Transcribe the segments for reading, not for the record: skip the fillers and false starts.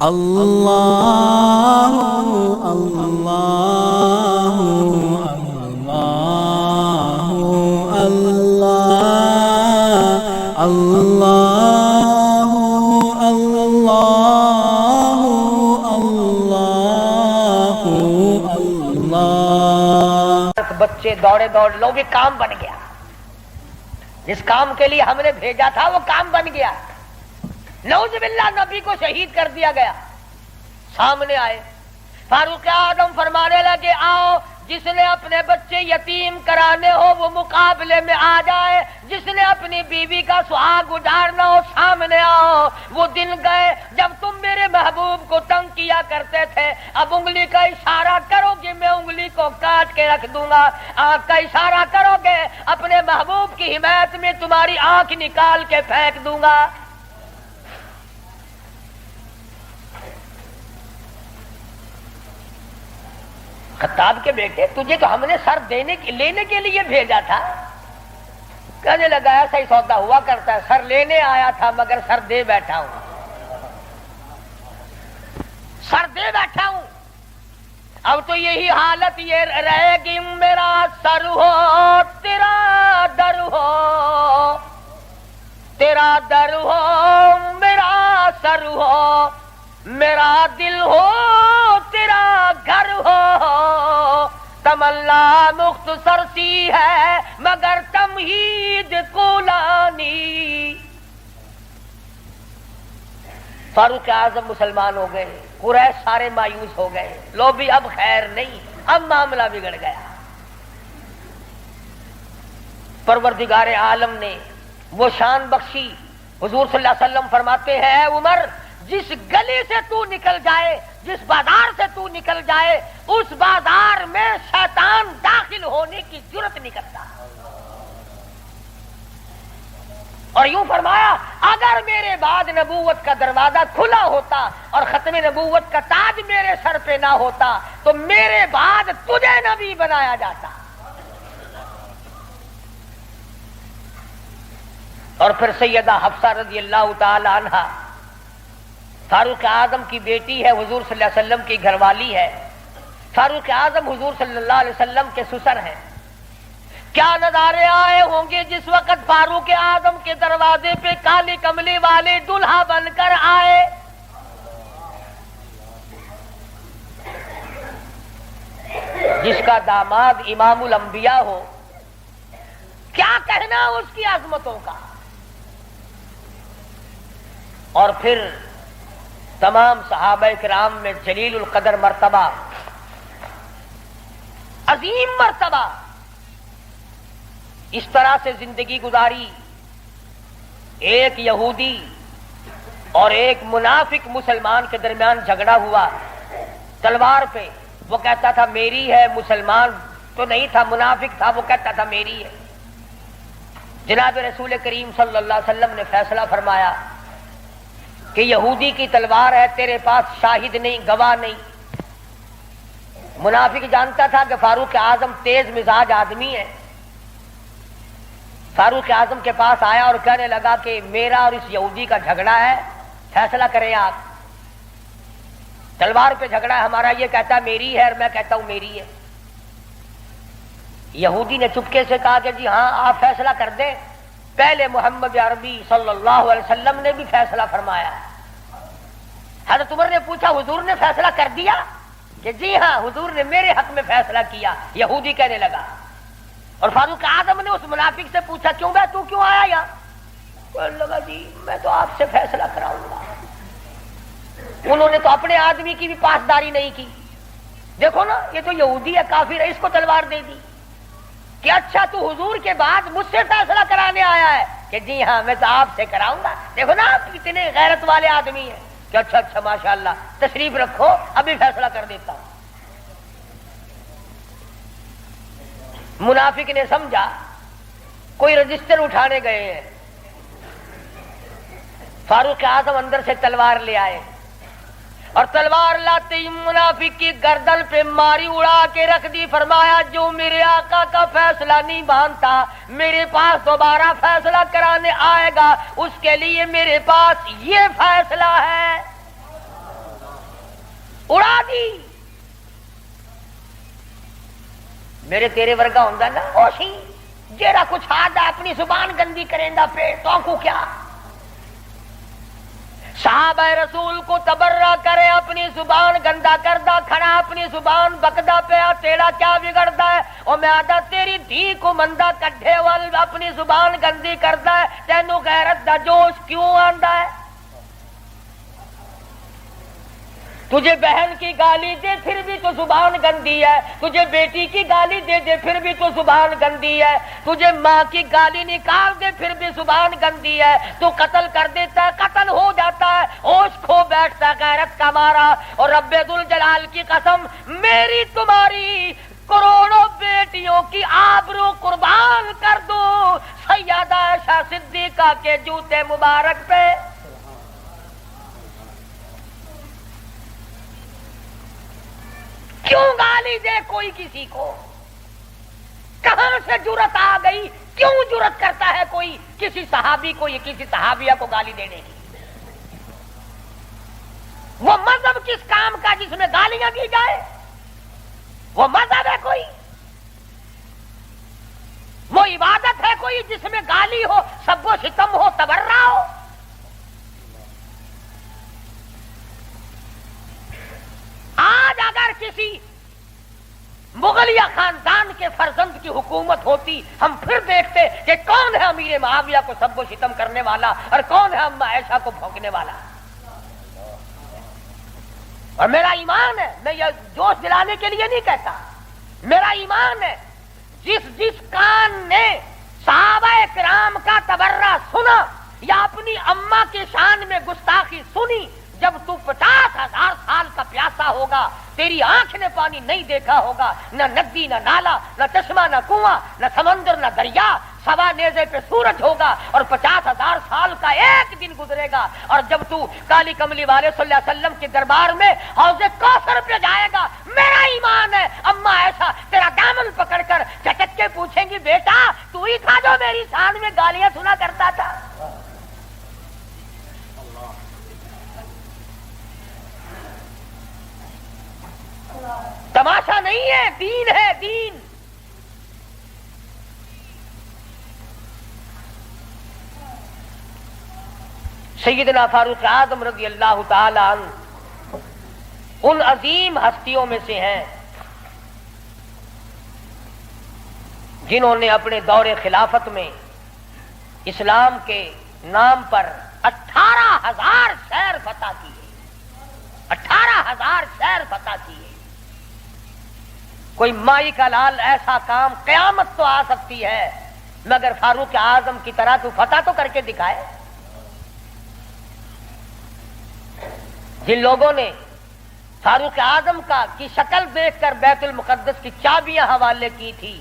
اللہ اللہ اللہ اللہ اللہ اللہ اللہ۔ بچے دوڑے دوڑ لو، یہ کام بن گیا۔ جس کام کے لیے ہم نے بھیجا تھا وہ کام بن گیا۔ نعوذ باللہ، نبی کو شہید کر دیا گیا۔ سامنے آئے فاروق اعظم فرمانے لگے، آؤ جس نے اپنے بچے یتیم کرانے ہو وہ مقابلے میں آ جائے، جس نے اپنی بیوی کا سہاگ اجاڑنا ہو سامنے آؤ۔ وہ دن گئے جب تم میرے محبوب کو تنگ کیا کرتے تھے، اب انگلی کا اشارہ کرو گے میں انگلی کو کاٹ کے رکھ دوں گا، آنکھ کا اشارہ کرو گے اپنے محبوب کی حمایت میں تمہاری آنکھ نکال کے پھینک دوں گا۔ خطاب کے بیٹے، تجھے تو ہم نے سر لینے کے لیے بھیجا تھا۔ کہنے لگا ایسا ہی سودا ہوا کرتا ہے، سر لینے آیا تھا مگر سر دے بیٹھا ہوں، سر دے بیٹھا ہوں۔ اب تو یہی حالت یہ رہے گی، میرا سر ہو تیرا در ہو، تیرا در ہو میرا سر ہو، میرا دل ہو تیرا گھر ہو، تمنا مختصر سی ہے مگر تمہید کولانی۔ فاروق اعظم مسلمان ہو گئے، قریش سارے مایوس ہو گئے، لو بھی اب خیر نہیں، اب معاملہ بگڑ گیا۔ پروردگار عالم نے وہ شان بخشی، حضور صلی اللہ علیہ وسلم فرماتے ہیں، اے عمر جس گلی سے تو نکل جائے، جس بازار سے تو نکل جائے، اس بازار میں شیطان داخل ہونے کی جرت نہیں کرتا۔ اور یوں فرمایا، اگر میرے بعد نبوت کا دروازہ کھلا ہوتا اور ختم نبوت کا تاج میرے سر پہ نہ ہوتا تو میرے بعد تجھے نبی بنایا جاتا۔ اور پھر سیدہ حفصہ رضی اللہ تعالی عنہا فاروق اعظم کی بیٹی ہے، حضور صلی اللہ علیہ وسلم کی گھر والی ہے۔ فاروق اعظم حضور صلی اللہ علیہ وسلم کے سسر ہیں۔ کیا نظارے آئے ہوں گے جس وقت فاروق اعظم کے دروازے پہ کالی کملی والے دلہا بن کر آئے۔ جس کا داماد امام الانبیاء ہو، کیا کہنا اس کی عظمتوں کا۔ اور پھر تمام صحابہ کرام میں جلیل القدر مرتبہ، عظیم مرتبہ، اس طرح سے زندگی گزاری۔ ایک یہودی اور ایک منافق مسلمان کے درمیان جھگڑا ہوا تلوار پہ، وہ کہتا تھا میری ہے، مسلمان تو نہیں تھا، منافق تھا، وہ کہتا تھا میری ہے۔ جناب رسول کریم صلی اللہ علیہ وسلم نے فیصلہ فرمایا کہ یہودی کی تلوار ہے، تیرے پاس شاہد نہیں، گواہ نہیں۔ منافق جانتا تھا کہ فاروق اعظم تیز مزاج آدمی ہے، فاروق اعظم کے پاس آیا اور کہنے لگا کہ میرا اور اس یہودی کا جھگڑا ہے، فیصلہ کریں آپ۔ تلوار پہ جھگڑا ہے ہمارا، یہ کہتا ہے میری ہے اور میں کہتا ہوں میری ہے۔ یہودی نے چپکے سے کہا کہ جی ہاں آپ فیصلہ کر دیں، پہلے محمد عربی صلی اللہ علیہ وسلم نے بھی فیصلہ فرمایا ہے۔ حضرت عمر نے پوچھا حضور نے فیصلہ کر دیا؟ کہ جی ہاں حضور نے میرے حق میں فیصلہ کیا۔ یہودی کہنے لگا، اور فاروق اعظم نے اس منافق سے پوچھا کیوں بھائی تو کیوں آیا یہاں؟ کہنے لگا جی میں تو آپ سے فیصلہ کراؤں گا۔ انہوں نے تو اپنے آدمی کی بھی پاسداری نہیں کی۔ دیکھو نا، یہ تو یہودی ہے، کافر ہے، اس کو تلوار دے دی کہ اچھا تو حضور کے بعد مجھ سے فیصلہ کرانے آیا ہے؟ کہ جی ہاں میں تو آپ سے کراؤں گا۔ دیکھو نا آپ کتنے غیرت والے آدمی ہیں کہ اچھا اچھا ماشاءاللہ تشریف رکھو، ابھی فیصلہ کر دیتا ہوں۔ منافق نے سمجھا کوئی رجسٹر اٹھانے گئے ہیں۔ فاروق اعظم اندر سے تلوار لے آئے اور تلوار لاتے ہی منافق کی گردن پہ ماری، اڑا کے رکھ دی۔ فرمایا جو میرے آقا کا فیصلہ نہیں مانتا، میرے پاس دوبارہ فیصلہ کرانے آئے گا، اس کے لیے میرے پاس یہ فیصلہ ہے۔ دی میرے تیرے ورگا ہوندا نا اوشی جیڑا کچھ آدھا اپنی زبان گندی کریندا پہ تو کو کیا صحابہ رسول کو تبرہ کرے اپنی زبان گندا کردا کھڑا اپنی زبان بکدا پیا تیرا کیا بگڑدا ہے او میں آدھا تیری دھی کو مندہ کڈھے وال اپنی زبان گندی کردا ہے تینوں غیرت دا جوش کیوں آندا ہے تجھے بہن کی گالی دے پھر بھی تو زبان گندی ہے تجھے بیٹی کی گالی دے دے پھر بھی تو زبان گندی ہے تجھے ماں کی گالی نکال دے پھر بھی زبان گندی ہے تو قتل کر دیتا ہے قتل ہو جاتا ہے ہوش کھو بیٹھتا ہے غیرت کا مارا اور رب ذوالجلال کی قسم میری تمہاری کروڑوں بیٹیوں کی آبرو قربان کر دو سیدہ عائشہ صدیقہ کے جوتے مبارک پہ کیوں گالی دے کوئی کسی کو کہاں سے جرت آ گئی کیوں جرت کرتا ہے کوئی کسی صحابی کو یا کسی صحابیہ کو گالی دینے کی وہ مذہب کس کام کا جس میں گالیاں دی جائے وہ مذہب ہے کوئی وہ عبادت ہے کوئی جس میں گالی ہو سب و ستم ہو تبرہ ہو آج اگر کسی مغلیہ خاندان کے فرزند کی حکومت ہوتی ہم پھر دیکھتے کہ کون ہے امیر معاویہ کو سب و شتم کرنے والا اور کون ہے اما عائشہ کو بھونکنے والا اور میرا ایمان ہے میں یہ جوش دلانے کے لیے نہیں کہتا میرا ایمان ہے جس کان نے صحابہ کرام کا تبرہ سنا یا اپنی اما کے شان میں گستاخی سنی جب تو 50,000 سال کا پیاسا ہوگا تیری آنکھ نے پانی نہیں دیکھا ہوگا نہ ندی نہ نالا نہ چشمہ نہ کنواں نہ سمندر نہ دریا سوا نیزے پہ سورج ہوگا اور 50,000 سال کا ایک دن گزرے گا اور جب تو کالی کملی والے صلی اللہ علیہ وسلم کے دربار میں حوض کوثر پہ جائے گا میرا ایمان ہے اما ایسا تیرا دامن پکڑ کر چٹک کے پوچھیں گی بیٹا تو ہی تھا جو میری شان میں گالیاں سنا کرتا تھا تماشا نہیں ہے دین ہے دین سیدنا فاروق اعظم رضی اللہ تعالی عنہ ان عظیم ہستیوں میں سے ہیں جنہوں نے اپنے دور خلافت میں اسلام کے نام پر 18,000 شہر فتح کیے 18,000 شہر فتح کیے کوئی مائی کا لال ایسا کام قیامت تو آ سکتی ہے مگر فاروق اعظم کی طرح تو فتح تو کر کے دکھائے جن لوگوں نے فاروق اعظم کی شکل دیکھ کر بیت المقدس کی چابیاں حوالے کی تھی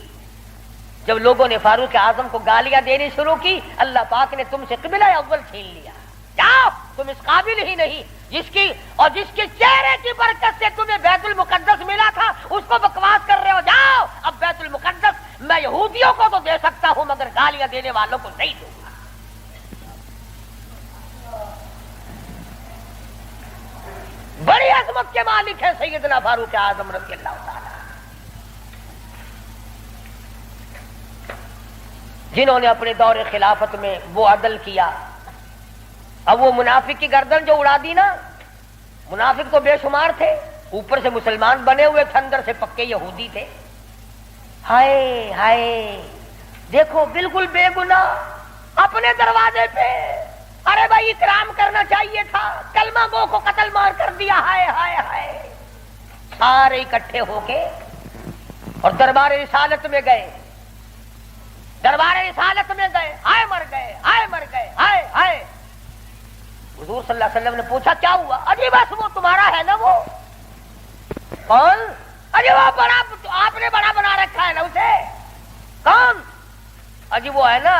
جب لوگوں نے فاروق اعظم کو گالیاں دینی شروع کی اللہ پاک نے تم سے قبلہ اول چھین لیا جاؤ تم اس قابل ہی نہیں جس کے چہرے کی برکت سے تمہیں بیت المقدس ملا تھا اس کو بکواس کر رہے ہو جاؤ اب بیت المقدس میں یہودیوں کو تو دے سکتا ہوں مگر گالیاں دینے والوں کو نہیں دوں گا بڑی عظمت کے مالک ہے سیدنا فاروق اعظم رضی اللہ تعالی جنہوں نے اپنے دور خلافت میں وہ عدل کیا اب وہ منافق کی گردن جو اڑا دی نا منافق تو بے شمار تھے اوپر سے مسلمان بنے ہوئے تھے اندر سے پکے یہودی تھے ہائے ہائے دیکھو بالکل بے گناہ اپنے دروازے پہ ارے بھائی اکرام کرنا چاہیے تھا کلمہ گو کو قتل مار کر دیا ہائے ہائے ہائے سارے اکٹھے ہو کے اور دربار رسالت میں گئے دربار رسالت میں گئے ہائے مر گئے ہائے مر گئے ہائے ہائے حضور صلی اللہ علیہ وسلم نے پوچھا کیا ہوا اجی بس وہ تمہارا ہے نا وہ کون اجی وہ بڑا آپ نے بڑا بنا رکھا ہے نا اسے کون اجی وہ ہے نا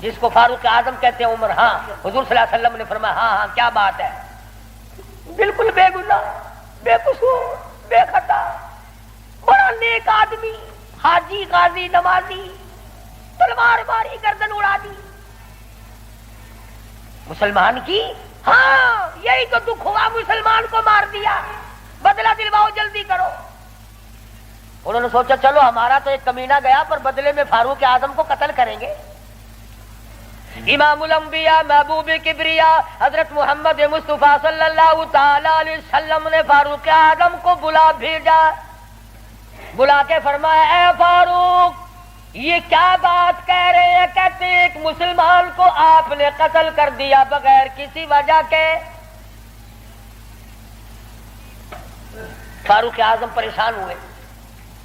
جس کو فاروق اعظم کہتے ہیں عمر ہاں حضور صلی اللہ علیہ وسلم نے فرمایا ہاں ہاں کیا بات ہے بالکل بے گناہ بے قصور بے خطا بڑا نیک آدمی حاجی غازی نمازی تلوار ماری گردن اڑا دی مسلمان کی ہاں یہی تو دکھ ہوا مسلمان کو مار دیا دلواؤ، جلدی کرو۔ انہوں نے سوچا چلو ہمارا تو ایک کمینہ گیا، پر بدلے میں فاروق اعظم کو قتل کریں گے۔ امام الانبیاء محبوب کبریا حضرت محمد مصطفیٰ صلی اللہ تعالی علیہ وسلم نے فاروق اعظم کو بلا بھیجا، بلا کے فرمایا اے فاروق یہ کیا بات کہہ رہے ہیں؟ کہتے ہیں ایک مسلمان کو آپ نے قتل کر دیا بغیر کسی وجہ کے۔ فاروق اعظم پریشان ہوئے،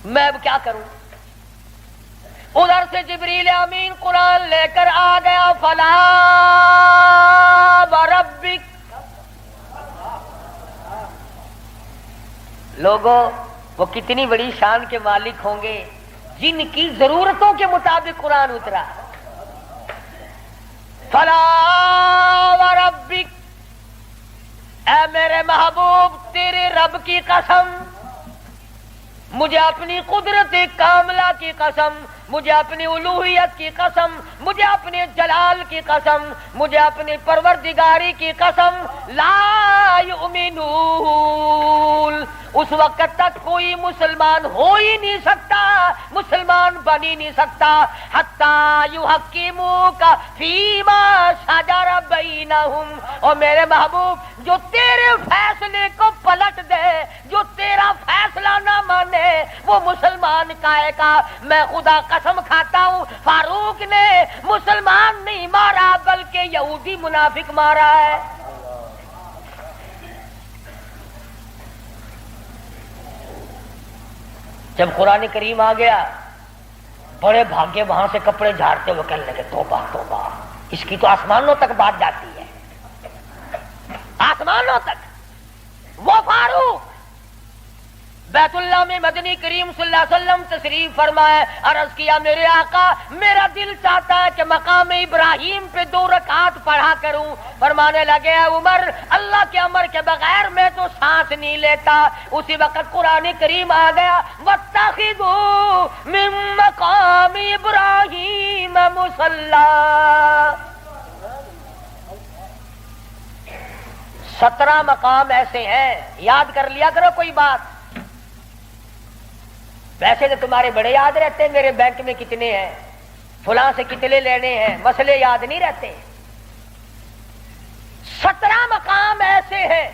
میں اب کیا کروں؟ ادھر سے جبریل امین قرآن لے کر آ گیا، فلا وربک۔ لوگوں وہ کتنی بڑی شان کے مالک ہوں گے جن کی ضرورتوں کے مطابق قرآن اترا۔ فلا وربک، اے میرے محبوب تیرے رب کی قسم، مجھے اپنی قدرت کاملہ کی قسم، مجھے اپنی الوہیت کی قسم، مجھے اپنے جلال کی قسم، مجھے اپنی پروردگاری کی قسم، لا یؤمنون، اس وقت تک کوئی مسلمان ہو ہی نہیں سکتا، مسلمان بن ہی نہیں سکتا، حتی یحکموک فیما شجر بینہم، اور میرے محبوب جو تیرے فیصلے کو پلٹ دے، جو تیرا فیصلہ نہ مانے وہ مسلمان کہے گا۔ میں خدا قسم کھاتا ہوں فاروق نے مسلمان نہیں مارا بلکہ یہودی منافق مارا ہے۔ جب قرآن کریم آ گیا بڑے بھاگے وہاں سے کپڑے جھاڑتے ہوئے کہنے لگے توبہ توبہ، اس کی تو آسمانوں تک بات جاتی ہے، آسمانوں تک۔ وہ فاروق بیت اللہ میں مدنی کریم صلی اللہ علیہ وسلم تشریف فرمائے، عرض کیا میرے آقا میرا دل چاہتا ہے کہ مقام ابراہیم پہ 2 رکعت پڑھا کروں۔ فرمانے لگے عمر اللہ کے امر کے بغیر میں تو سانس نہیں لیتا۔ اسی وقت قرآن کریم آ گیا واتخذوا من مقام ابراہیم مصلی، 17 مقام ایسے ہیں، یاد کر لیا کرو کوئی بات۔ ویسے تو تمہارے بڑے یاد رہتے ہیں میرے بینک میں کتنے ہیں، فلاں سے کتنے لینے ہیں، مسئلے یاد نہیں رہتے۔ 17 مقام ایسے ہیں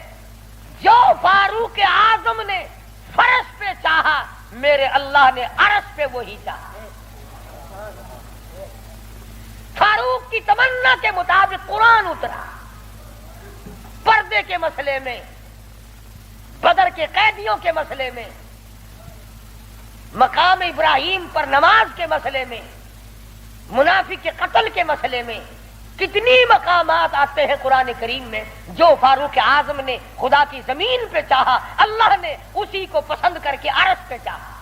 جو فاروق اعظم نے فرش پہ چاہا، میرے اللہ نے عرش پہ وہی چاہا۔ فاروق کی تمنا کے مطابق قرآن اترا، پردے کے مسئلے میں، بدر کے قیدیوں کے مسئلے میں، مقام ابراہیم پر نماز کے مسئلے میں، منافق کے قتل کے مسئلے میں، کتنی مقامات آتے ہیں قرآن کریم میں جو فاروق اعظم نے خدا کی زمین پہ چاہا، اللہ نے اسی کو پسند کر کے عرش پہ چاہا۔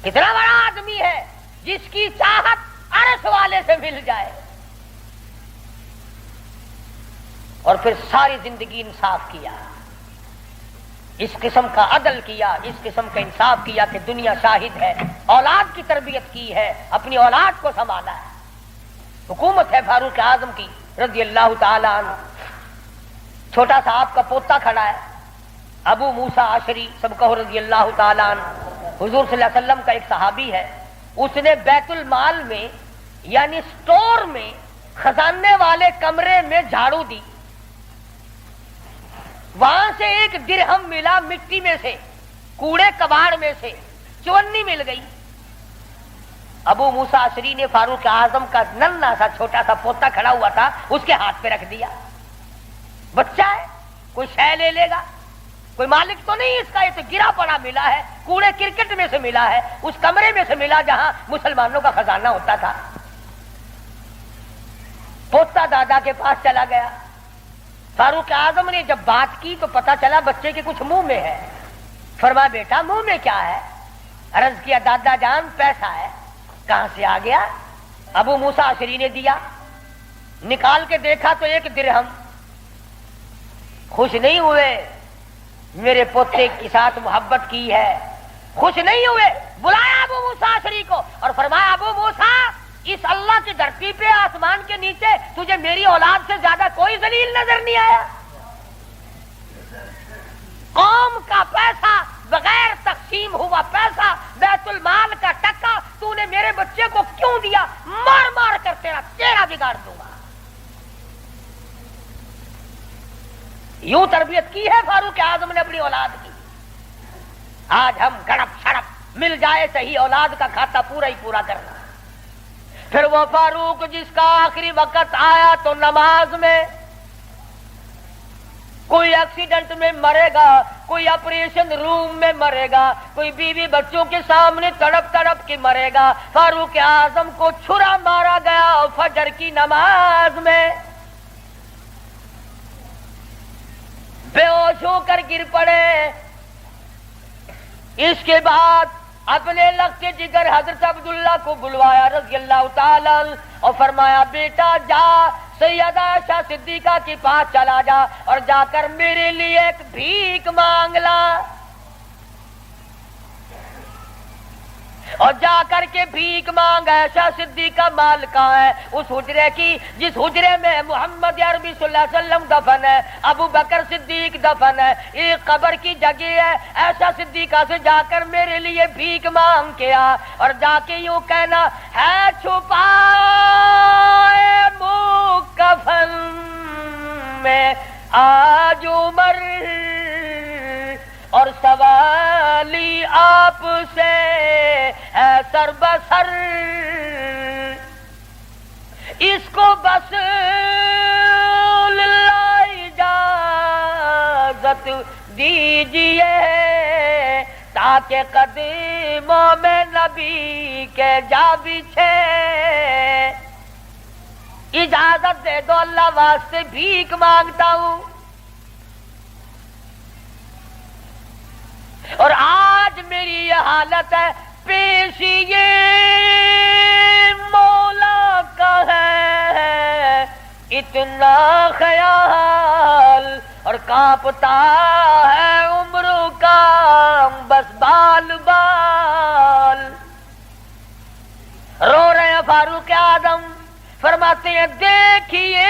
کتنا بڑا آدمی ہے جس کی چاہت عرش والے سے مل جائے، اور پھر ساری زندگی انصاف کیا، اس قسم کا عدل کیا، اس قسم کا انصاف کیا کہ دنیا شاہد ہے، اولاد کی تربیت کی ہے، اپنی اولاد کو سنبھالا ہے۔ حکومت ہے فاروق اعظم کی رضی اللہ تعالی عنہ۔ چھوٹا سا آپ کا پوتا کھڑا ہے ابو موسیٰ عشری سب کہو رضی اللہ تعالی عنہ، حضور صلی اللہ علیہ وسلم کا ایک صحابی ہے، اس نے بیت المال میں یعنی سٹور میں خزانے والے کمرے میں جھاڑو دی، وہاں سے ایک درہم ملا مٹی میں سے، کوڑے کباڑ میں سے چونی مل گئی۔ ابو موسیٰ عشری نے فاروق اعظم کا ننھا سا چھوٹا سا پوتا کھڑا ہوا تھا اس کے ہاتھ پہ رکھ دیا، بچہ ہے کوئی شے لے لے گا، کوئی مالک تو نہیں اس کا، یہ تو گرا پڑا ملا ہے، کوڑے کرکٹ میں سے ملا ہے، اس کمرے میں سے ملا جہاں مسلمانوں کا خزانہ ہوتا تھا۔ پوتا دادا کے پاس چلا گیا، فاروق اعظم نے جب بات کی تو پتا چلا بچے کے کچھ منہ میں ہے۔ فرمایا بیٹا منہ میں کیا ہے؟ عرض کیا دادا جان پیسہ ہے۔ کہاں سے آ گیا؟ ابو موسیٰ عشری نے دیا، نکال کے دیکھا تو 1 درہم۔ خوش نہیں ہوئے، میرے پوتے کے ساتھ محبت کی ہے، خوش نہیں ہوئے، بلایا ابو موسیٰ عشری کو اور فرمایا ابو موسیٰ اس اللہ کی دھرتی پہ آسمان کے نیچے تجھے میری اولاد سے زیادہ کوئی ذلیل نظر نہیں آیا؟ بیت المال کا ٹکا تو نے میرے بچے کو کیوں دیا؟ مار مار کر تیرا چہرہ بگاڑ دوں گا۔ یوں تربیت کی ہے فاروق اعظم نے اپنی اولاد کی۔ آج ہم گڑپ شڑپ مل جائے صحیح اولاد کا کھاتا پورا ہی پورا کرنا۔ پھر وہ فاروق جس کا آخری وقت آیا تو نماز میں، کوئی ایکسیڈنٹ میں مرے گا، کوئی آپریشن روم میں مرے گا، کوئی بیوی بچوں کے سامنے تڑپ تڑپ کے مرے گا۔ فاروق اعظم کو چھرا مارا گیا فجر کی نماز میں، بے ہوش ہو کر گر پڑے۔ اس کے بعد اپنے لخت جگر حضرت عبداللہ کو بلوایا رضی اللہ تعالی عنہ اور فرمایا بیٹا جا سیدہ عائشہ صدیقہ کے پاس چلا جا اور جا کر میرے لیے ایک بھیک مانگ لا، اور جا کر کے بھیک مانگ۔ عائشہ صدیقہ مال کہاں ہے؟ اس حجرے کی جس حجرے میں محمد عربی صلی اللہ علیہ وسلم دفن ہے، ابو بکر صدیق دفن ہے، ایک قبر کی جگہ ہے۔ عائشہ صدیقہ سے جا کر میرے لیے بھیک مانگ کے آ، اور جا کے یوں کہنا ہے چھپائے کفن میں آج عمر، اور سوالی آپ سے ہے سر بسر، اس کو بس للہ اجازت دیجیے تاکہ قدموں میں نبی کے جا بچھے۔ اجازت دے دو اللہ واسطے بھیک مانگتا ہوں۔ اور آج میری یہ حالت ہے، پیش یہ مولا کا ہے اتنا خیال، اور کانپتا ہے عمروں کا بس بال بال۔ رو رہے ہیں فاروق اعظم، فرماتے ہیں دیکھیے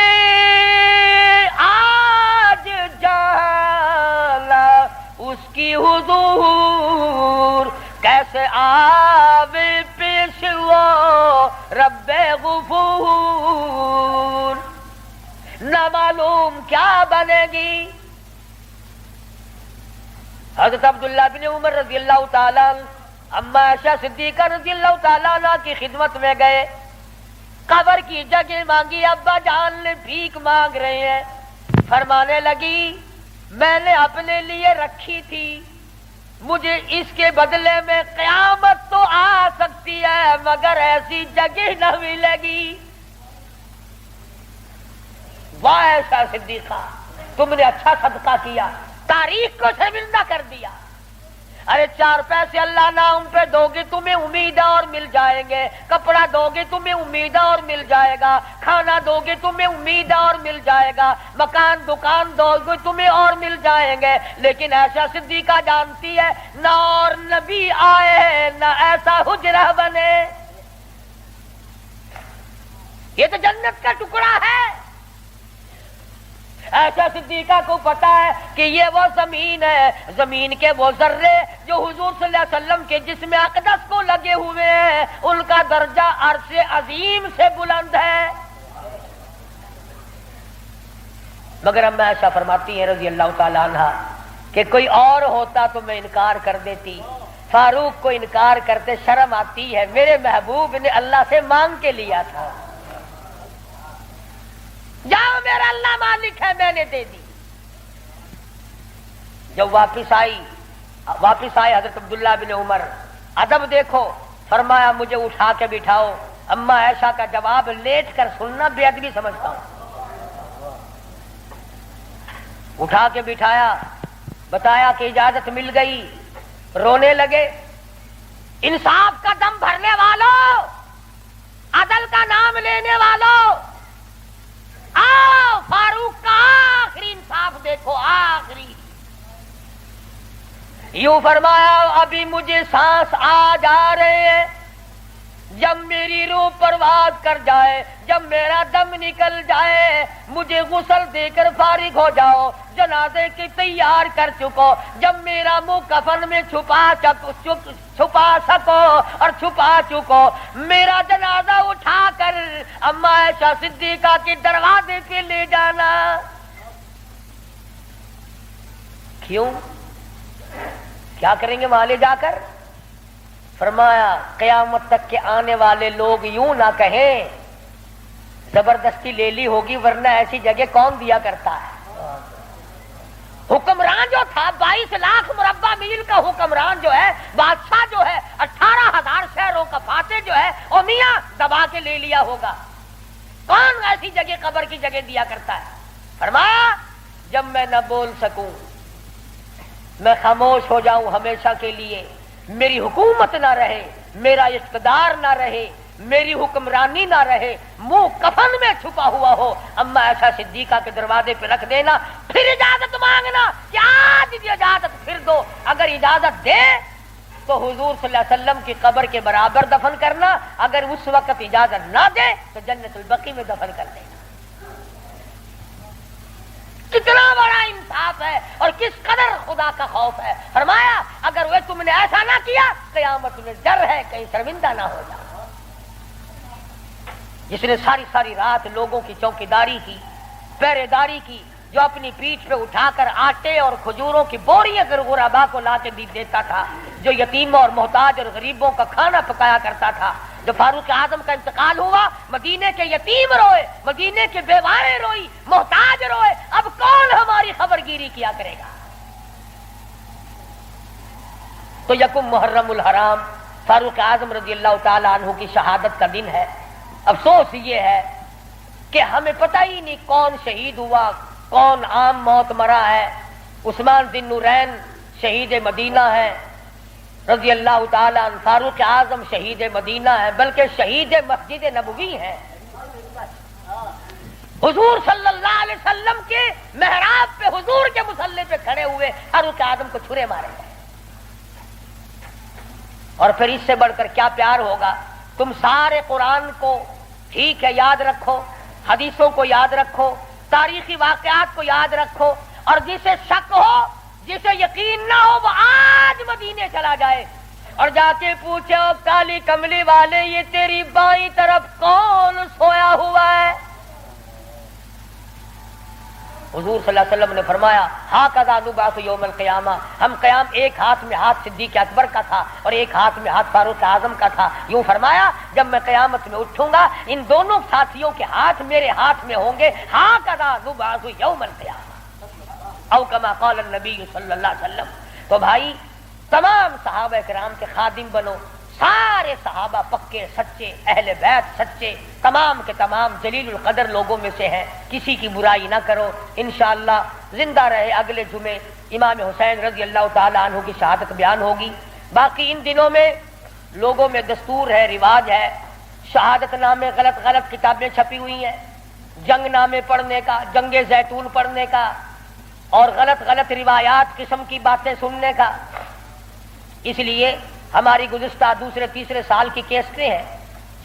آج جالا اس کی حضور، کیسے آوے پیش وہ رب غفور، نہ معلوم کیا بنے گی۔ حضرت عبداللہ بن عمر رضی اللہ تعالیٰ اما عائشہ صدیقہ رضی اللہ تعالیٰ عنہ کی خدمت میں گئے، قبر کی جگہ مانگی، ابا جان نے بھیک مانگ رہے ہیں۔ فرمانے لگی میں نے اپنے لیے رکھی تھی، مجھے اس کے بدلے میں قیامت تو آ سکتی ہے مگر ایسی جگہ نہ ملے گی۔ واہ عائشہ صدیقہ تم نے اچھا صدقہ کیا، تاریخ کو شرمندہ کر دیا۔ ارے 4 پیسے اللہ نام پہ دو گے تمہیں امید اور مل جائیں گے، کپڑا دو گے تمہیں امید اور مل جائے گا، کھانا دو گے تمہیں امید اور مل جائے گا، مکان دکان دو گے تمہیں اور مل جائیں گے، لیکن عائشہ صدیقہ جانتی ہے نہ اور نبی آئے نہ ایسا حجرہ بنے، یہ تو جنت کا ٹکڑا ہے۔ عائشہ صدیقہ کو پتا ہے کہ یہ وہ زمین ہے، زمین کے وہ ذرے جو حضور صلی اللہ علیہ وسلم کے جسم اقدس کو لگے ہوئے ہیں، ان کا درجہ عرش عظیم سے بلند ہے۔ مگر اما عائشہ فرماتی ہیں رضی اللہ تعالی عنہ کہ کوئی اور ہوتا تو میں انکار کر دیتی، فاروق کو انکار کرتے شرم آتی ہے، میرے محبوب نے اللہ سے مانگ کے لیا تھا، جاؤ میرا اللہ مالک ہے میں نے دے دی۔ جب واپس آئے حضرت عبداللہ بن عمر، ادب دیکھو، فرمایا مجھے اٹھا کے بٹھاؤ۔ اما عائشہ کا جواب لیٹ کر سننا بے ادبی سمجھتا ہوں۔ اٹھا کے بٹھایا، بتایا کہ اجازت مل گئی، رونے لگے۔ انصاف کا دم بھرنے والوں، عدل کا نام لینے والوں، آؤ فاروق کا آخری انصاف دیکھو، آخری۔ یوں فرمایا ابھی مجھے سانس آ جا رہے ہیں، جب میری روح پرواز کر جائے، جب میرا دم نکل جائے، مجھے غسل دے کر فارغ ہو جاؤ، جنازے کی تیار کر چکو، جب میرا منہ کفن میں چھپا سکو اور چھپا چکو، میرا جنازہ اٹھا کر اما عائشہ صدیقہ کے دروازے پہ لے جانا۔ کیوں؟ کیا کریں گے وہاں لے جا کر؟ فرمایا قیامت تک کے آنے والے لوگ یوں نہ کہیں زبردستی لے لی ہوگی، ورنہ ایسی جگہ کون دیا کرتا ہے۔ حکمران جو تھا 22 لاکھ مربع میل کا حکمران جو ہے، بادشاہ جو ہے، 18,000 شہروں کا فاتح جو ہے، او میاں دبا کے لے لیا ہوگا، کون ایسی جگہ قبر کی جگہ دیا کرتا ہے؟ فرمایا جب میں نہ بول سکوں، میں خاموش ہو جاؤں ہمیشہ کے لیے، میری حکومت نہ رہے، میرا اقتدار نہ رہے، میری حکمرانی نہ رہے، منہ کفن میں چھپا ہوا ہو، اما عائشہ صدیقہ کے دروازے پہ رکھ دینا، پھر اجازت مانگنا کہ آج اجازت پھر دو، اگر اجازت دے تو حضور صلی اللہ علیہ وسلم کی قبر کے برابر دفن کرنا، اگر اس وقت اجازت نہ دے تو جنت البقیع میں دفن کر دینا۔ کتنا بڑا انصاف ہے اور کس قدر خدا کا خوف ہے۔ فرمایا اگر وہ تم نے ایسا نہ کیا، قیامت میں ڈر ہے کہیں شرمندہ نہ ہو جاؤ۔ جس نے ساری رات لوگوں کی چوکیداری کی، پہرے داری کی، جو اپنی پیٹھ پہ اٹھا کر آٹے اور کھجوروں کی بوریاں غربا کو لا کے دیتا تھا، جو یتیموں اور محتاج اور غریبوں کا کھانا پکایا کرتا تھا، جو فاروق اعظم کا انتقال ہوا، مدینے کے یتیم روئے، مدینے کے بیوائیں روئی، محتاج روئے، اب کون ہماری خبر گیری کیا کرے گا؟ تو یکم محرم الحرام فاروق اعظم رضی اللہ تعالی عنہ کی شہادت کا دن ہے۔ افسوس یہ ہے کہ ہمیں پتہ ہی نہیں کون شہید ہوا، کون عام موت مرا ہے۔ عثمان ذی النورین شہید مدینہ ہے رضی اللہ تعالی عنہ، فاروق اعظم شہید مدینہ ہے، بلکہ شہید مسجد نبوی ہے۔ حضور صلی اللہ علیہ وسلم کے محراب پہ، حضور کے مصلی پہ کھڑے ہوئے فاروق اعظم کو چھرے مارے گئے۔ اور پھر اس سے بڑھ کر کیا پیار ہوگا؟ تم سارے قرآن کو ٹھیک ہے یاد رکھو، حدیثوں کو یاد رکھو، تاریخی واقعات کو یاد رکھو، اور جسے شک ہو، جسے یقین نہ ہو، وہ آج مدینے چلا جائے اور جا کے پوچھے او کالی کملی والے، یہ تیری بائیں طرف کون سویا ہوا ہے؟ حضور صلی اللہ علیہ وسلم نے فرمایا ہاکذا نبعث یوم القیامہ، ہم قیام ایک ہاتھ میں ہاتھ صدیق اکبر کا تھا اور ایک ہاتھ میں ہاتھ فاروق اعظم کا تھا۔ یوں فرمایا جب میں قیامت میں اٹھوں گا ان دونوں ساتھیوں کے ہاتھ میرے ہاتھ میں ہوں گے، ہاکذا نبعث یوم القیامہ، او کما قال النبی صلی اللہ علیہ وسلم۔ تو بھائی تمام صحابہ کرام کے خادم بنو، سارے صحابہ پکے سچے، اہل بیت سچے، تمام کے تمام جلیل القدر لوگوں میں سے ہیں، کسی کی برائی نہ کرو۔ انشاءاللہ زندہ رہے اگلے جمعے امام حسین رضی اللہ تعالی عنہ کی شہادت بیان ہوگی۔ باقی ان دنوں میں لوگوں میں دستور ہے، رواج ہے، شہادت نامے غلط کتابیں چھپی ہوئی ہیں، جنگ نامے پڑھنے کا، جنگ زیتون پڑھنے کا، اور غلط روایات قسم کی باتیں سننے کا۔ اس لیے ہماری گزشتہ دوسرے تیسرے سال کی کیسٹیں ہیں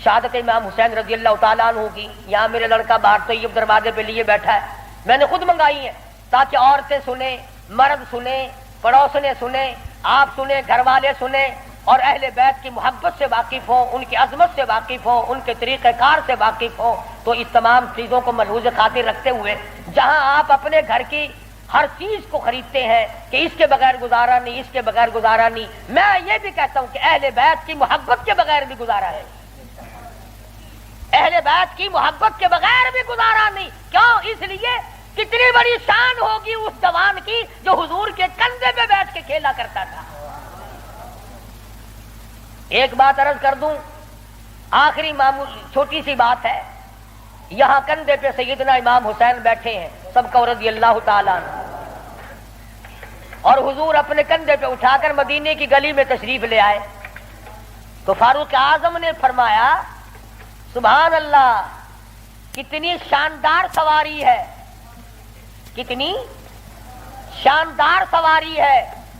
شہادت امام حسین رضی اللہ تعالیٰ عنہ کی، یہاں میرے لڑکا باہر طیب دروازے پہ لیے بیٹھا ہے، میں نے خود منگائی ہیں تاکہ عورتیں سنیں، مرد سنیں، پڑوسنے سنیں، آپ سنیں، گھر والے سنیں، اور اہل بیت کی محبت سے واقف ہوں، ان کی عظمت سے واقف ہوں، ان کے طریقہ کار سے واقف ہوں۔ تو اس تمام چیزوں کو ملحوظ خاطر رکھتے ہوئے جہاں آپ اپنے گھر کی ہر چیز کو خریدتے ہیں کہ اس کے بغیر گزارا نہیں، اس کے بغیر گزارا نہیں، میں یہ بھی کہتا ہوں کہ اہل بیت کی محبت کے بغیر بھی گزارا ہے، اہل بیت کی محبت کے بغیر بھی گزارا نہیں۔ کیوں؟ اس لیے کتنی بڑی شان ہوگی اس جوان کی جو حضور کے کندھے پہ بیٹھ کے کھیلا کرتا تھا۔ ایک بات عرض کر دوں، آخری معمولی چھوٹی سی بات ہے، یہاں کندھے پہ سیدنا امام حسین بیٹھے ہیں سب کو رضی اللہ تعالیٰ عنہ، اور حضور اپنے کندھے پہ اٹھا کر مدینے کی گلی میں تشریف لے آئے تو فاروق اعظم نے فرمایا سبحان اللہ، کتنی شاندار سواری ہے، کتنی شاندار سواری ہے۔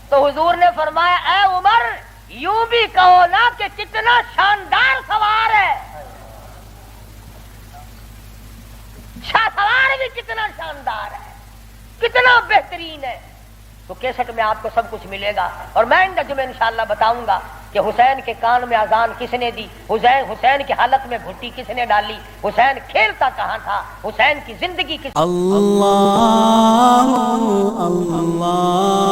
تو حضور نے فرمایا اے عمر، یوں بھی کہو نا کہ کتنا شاندار سوار ہے، شاہ سوار بھی کتنا شاندار ہے، کتنا بہترین ہے۔ تو کیسٹ میں آپ کو سب کچھ ملے گا، اور میں میں انشاءاللہ بتاؤں گا کہ حسین کے کان میں اذان کس نے دی، حسین کی حالت میں گھٹی کس نے ڈالی، حسین کھیلتا کہاں تھا، حسین کی زندگی کس اللہ اللہ